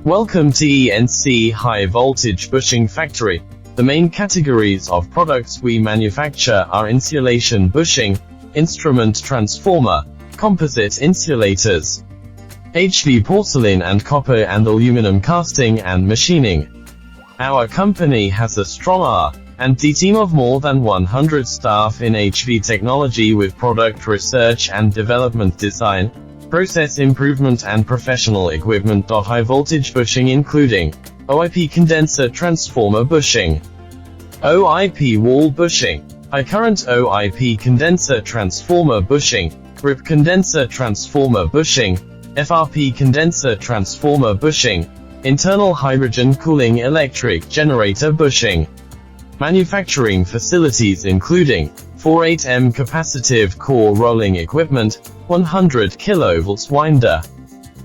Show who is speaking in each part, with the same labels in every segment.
Speaker 1: Welcome to ENC High Voltage Bushing Factory. The main categories of products we manufacture are insulation bushing, instrument transformer, composite insulators, HV porcelain and copper and aluminum casting and machining. Our company has a strong R&D team of more than 100 staff in HV technology with product research and development, design, process improvement and professional equipment. High voltage bushing including OIP condenser transformer bushing, OIP wall bushing, high current OIP condenser transformer bushing, RIP condenser transformer bushing, FRP condenser transformer bushing, internal hydrogen cooling electric generator bushing. Manufacturing facilities including 48M capacitive core rolling equipment, 100 kV winder,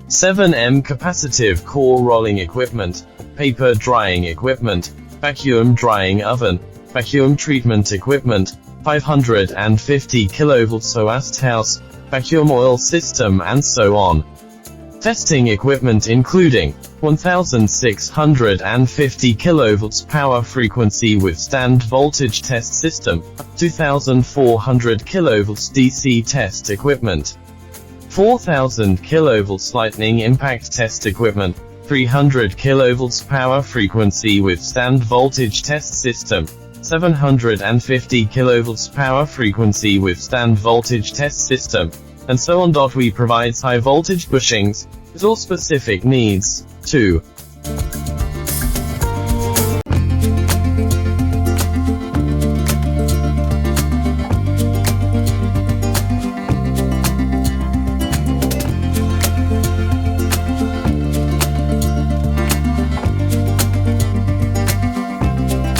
Speaker 1: 7M capacitive core rolling equipment, paper drying equipment, vacuum drying oven, vacuum treatment equipment, 550 kV SOAST house, vacuum oil system and so on. Testing equipment including 1650 kV power frequency withstand voltage test system, 2400 kV DC test equipment, 4000 kV lightning impact test equipment, 300 kV power frequency withstand voltage test system, 750 kV power frequency withstand voltage test system, and so on. We provide high voltage bushings with all specific needs. 2.